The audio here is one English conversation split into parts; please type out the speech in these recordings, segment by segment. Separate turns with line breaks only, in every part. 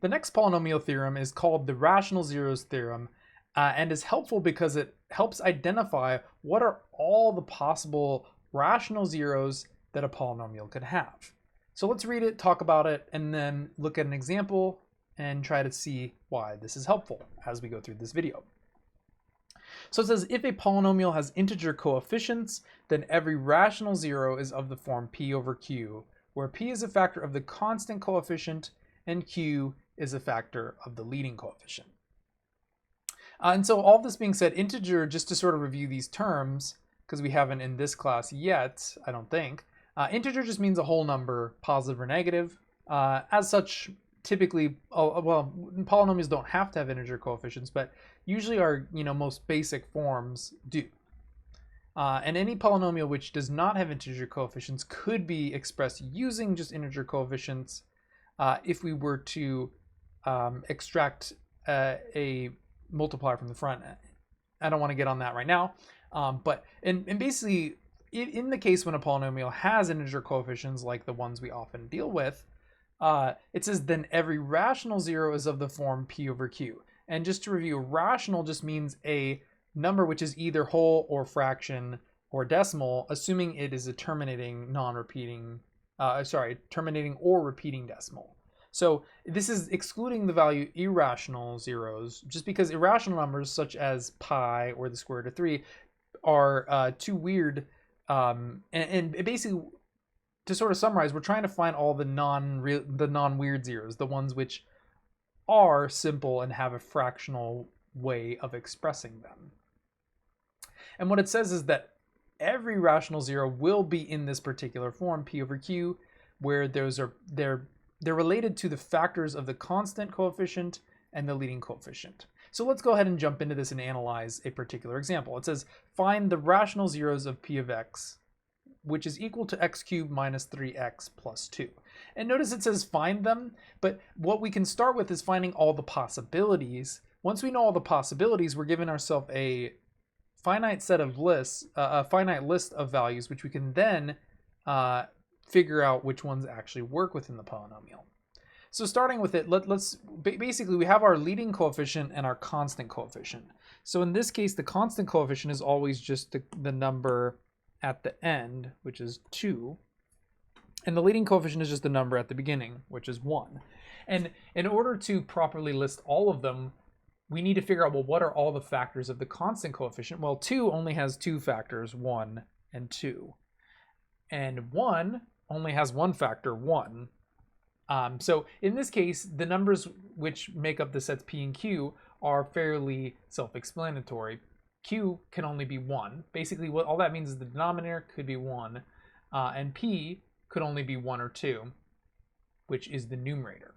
The next polynomial theorem is called the rational zeros theorem, and is helpful because it helps identify what are all the possible rational zeros that a polynomial could have. So let's read it, talk about it, and then look at an example and try to see why this is helpful as we go through this video. So it says if a polynomial has integer coefficients, then every rational zero is of the form p over q, where p is a factor of the constant coefficient and q is a factor of the leading coefficient. And so all this being said, integer, just to sort of review these terms, because we haven't in this class yet, I don't think, integer just means a whole number, positive or negative. As such, typically, well, polynomials don't have to have integer coefficients, but usually our most basic forms do. And any polynomial which does not have integer coefficients could be expressed using just integer coefficients if we were to extract a multiplier from the front. I don't want to get on that right now, but basically, in the case when a polynomial has integer coefficients like the ones we often deal with, it says then every rational zero is of the form p over q. And just to review, rational just means a number which is either whole or fraction or decimal, assuming it is a terminating non-repeating, terminating or repeating decimal. So this is excluding the value irrational zeros, just because irrational numbers such as pi or the square root of 3 are too weird. And basically, to sort of summarize, we're trying to find all the non-weird zeros, the ones which are simple and have a fractional way of expressing them. And what it says is that every rational zero will be in this particular form, p over q, where they're related to the factors of the constant coefficient and the leading coefficient. So let's go ahead and jump into this and analyze a particular example. It says find the rational zeros of p of x, which is equal to x cubed minus 3x plus 2. And notice it says find them, but what we can start with is finding all the possibilities. Once we know all the possibilities, we're giving ourselves a finite set of lists, a finite list of values, which we can then figure out which ones actually work within the polynomial. So starting with it, let's basically we have our leading coefficient and our constant coefficient. So in this case, the constant coefficient is always just the number at the end, which is 2. And the leading coefficient is just the number at the beginning, which is 1. And in order to properly list all of them, we need to figure out, well, what are all the factors of the constant coefficient? Well, 2 only has 2 factors, 1 and 2. And 1 only has one factor, 1. So in this case, the numbers which make up the sets p and q are fairly self-explanatory. Q can only be 1. Basically, what all that means is the denominator could be 1, and p could only be 1 or 2, which is the numerator.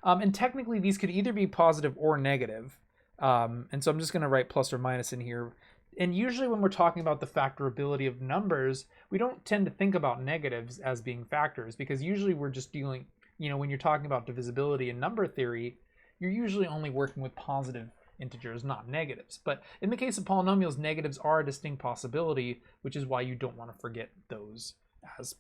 And technically, these could either be positive or negative. And so I'm just going to write plus or minus in here. And usually when we're talking about the factorability of numbers, we don't tend to think about negatives as being factors, because usually we're just dealing, when you're talking about divisibility in number theory, you're usually only working with positive integers, not negatives. But in the case of polynomials, negatives are a distinct possibility, which is why you don't want to forget those as,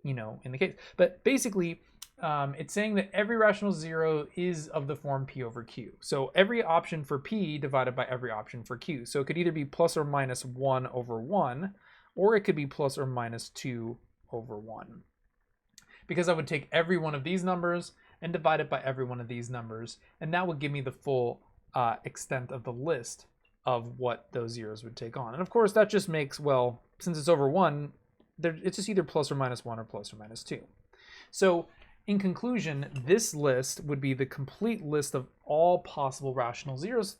in the case. But basically, it's saying that every rational zero is of the form p over q. So every option for p divided by every option for q. So it could either be plus or minus 1 over 1, or it could be plus or minus 2 over 1. Because I would take every one of these numbers and divide it by every one of these numbers, and that would give me the full extent of the list of what those zeros would take on. And of course, that just makes, well, since it's over 1, it's just either plus or minus 1 or plus or minus 2. So in conclusion, this list would be the complete list of all possible rational zeros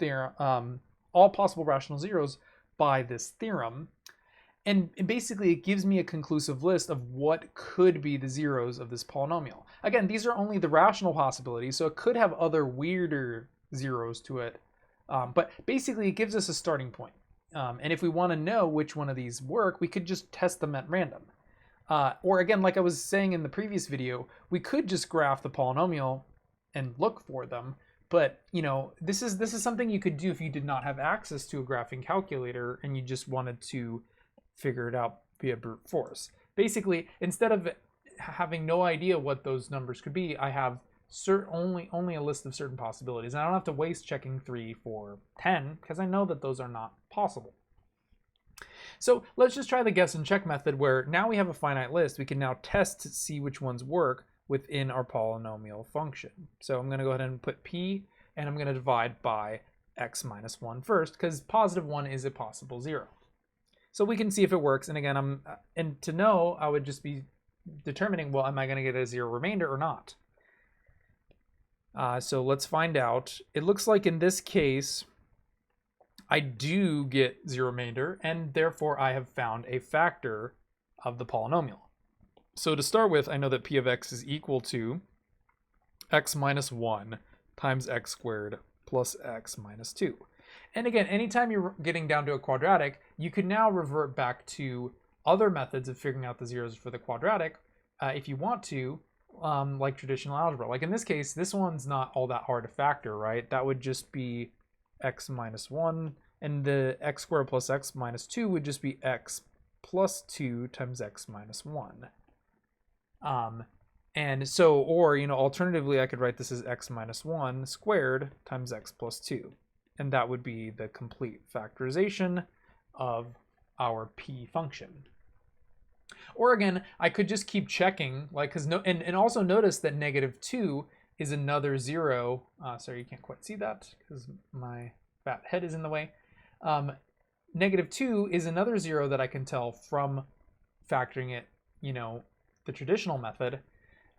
by this theorem. And basically, it gives me a conclusive list of what could be the zeros of this polynomial. Again, these are only the rational possibilities, so it could have other weirder zeros to it. But basically, it gives us a starting point. And if we want to know which one of these work, we could just test them at random. Or again, like I was saying in the previous video, we could just graph the polynomial and look for them. But this is something you could do if you did not have access to a graphing calculator and you just wanted to figure it out via brute force. Basically, instead of having no idea what those numbers could be, I have only a list of certain possibilities. And I don't have to waste checking 3, 4, 10 because I know that those are not possible. So let's just try the guess and check method where now we have a finite list. We can now test to see which ones work within our polynomial function. So I'm going to go ahead and put p, and I'm going to divide by x minus 1 first because positive 1 is a possible 0. So we can see if it works. And again, and to know, I would just be determining, well, am I going to get a 0 remainder or not? So let's find out. It looks like in this case, I do get 0 remainder, and therefore I have found a factor of the polynomial. So to start with, I know that p of x is equal to x minus 1 times x squared plus x minus 2. And again, anytime you're getting down to a quadratic, you can now revert back to other methods of figuring out the zeros for the quadratic if you want to, like traditional algebra. Like in this case, this one's not all that hard to factor, right? That would just be x minus 1, and the x squared plus x minus 2 would just be x plus 2 times x minus 1. And so, or, alternatively, I could write this as x minus 1 squared times x plus 2. And that would be the complete factorization of our p function. Or again, I could just keep checking, like, and also notice that negative 2 is another 0. Sorry, you can't quite see that because my fat head is in the way. Negative 2 is another 0 that I can tell from factoring it, the traditional method.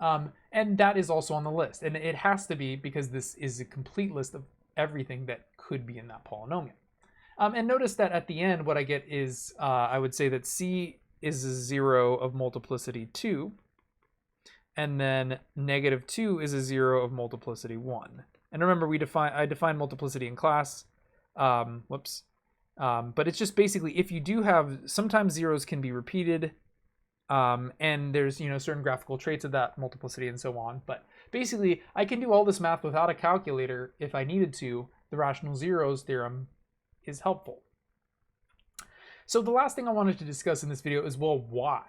And that is also on the list. And it has to be because this is a complete list of everything that could be in that polynomial. And notice that at the end, what I get is, I would say that c is a 0 of multiplicity 2. And then negative 2 is a 0 of multiplicity 1. And remember, I defined multiplicity in class. But it's just basically, if you do have, sometimes zeros can be repeated. And there's, certain graphical traits of that multiplicity and so on. But basically, I can do all this math without a calculator if I needed to. The rational zeros theorem is helpful. So the last thing I wanted to discuss in this video is, well, why?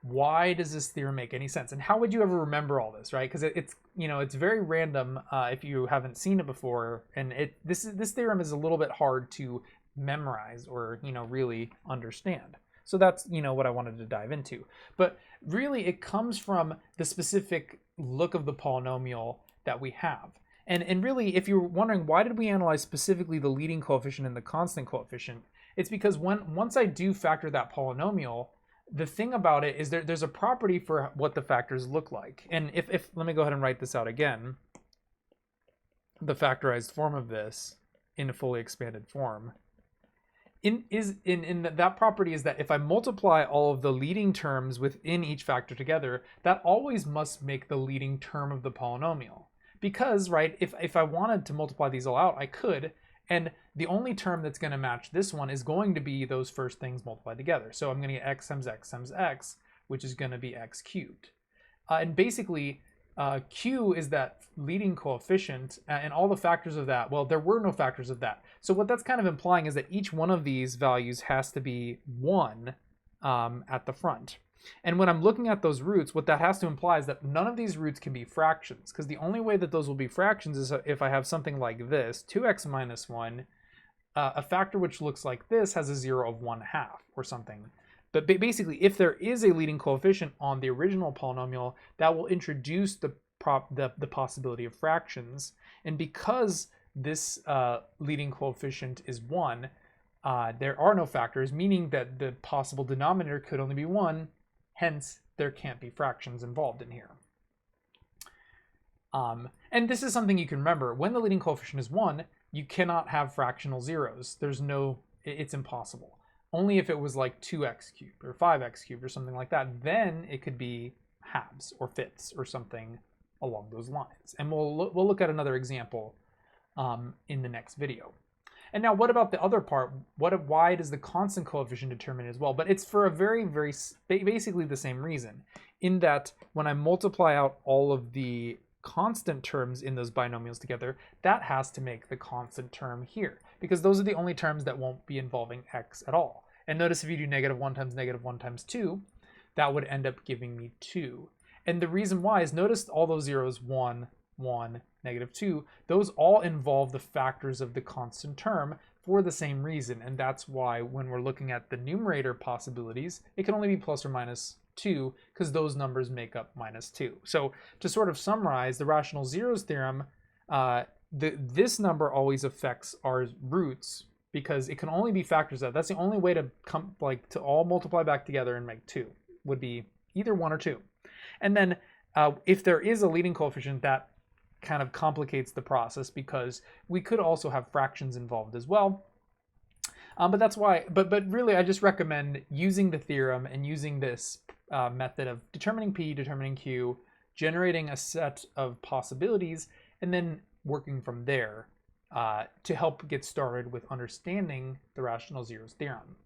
Why does this theorem make any sense? And how would you ever remember all this, right? Because it's very random if you haven't seen it before. And this theorem is a little bit hard to memorize or, really understand. So that's, what I wanted to dive into. But really, it comes from the specific look of the polynomial that we have. And really, if you're wondering, why did we analyze specifically the leading coefficient and the constant coefficient? It's because once I do factor that polynomial, the thing about it is there's a property for what the factors look like. And if let me go ahead and write this out again. The factorized form of this in a fully expanded form. That property is that if I multiply all of the leading terms within each factor together, that always must make the leading term of the polynomial. Because, right, if I wanted to multiply these all out, I could, and the only term that's going to match this one is going to be those first things multiplied together. So I'm going to get x times x, which is going to be x cubed. And basically, q is that leading coefficient, and all the factors of that, well, there were no factors of that. So what that's kind of implying is that each one of these values has to be 1 at the front. And when I'm looking at those roots, what that has to imply is that none of these roots can be fractions, because the only way that those will be fractions is if I have something like this, 2x minus 1, a factor which looks like this has a 0 of 1/2 or something. But basically, if there is a leading coefficient on the original polynomial, that will introduce the possibility of fractions. And because this leading coefficient is 1, there are no factors, meaning that the possible denominator could only be 1. Hence, there can't be fractions involved in here. And this is something you can remember. When the leading coefficient is 1, you cannot have fractional zeros. It's impossible. Only if it was like 2x cubed or 5x cubed or something like that, then it could be halves or fifths or something along those lines. And we'll look at another example in the next video. And now what about the other part? Why does the constant coefficient determine it as well? But it's for a very, very, basically the same reason, in that when I multiply out all of the constant terms in those binomials together, that has to make the constant term here, because those are the only terms that won't be involving x at all. And notice if you do -1 times -1 times 2, that would end up giving me 2. And the reason why is, notice all those zeros, 1, 1, -2, those all involve the factors of the constant term for the same reason. And that's why when we're looking at the numerator possibilities, it can only be plus or minus 2 because those numbers make up -2. So to sort of summarize the rational zeros theorem, this number always affects our roots because it can only be factors of. That's the only way to come to all multiply back together and make 2 would be either 1 or 2. And then if there is a leading coefficient, that kind of complicates the process because we could also have fractions involved as well. But that's why, but really I just recommend using the theorem and using this method of determining P, determining Q, generating a set of possibilities, and then working from there to help get started with understanding the rational zeros theorem.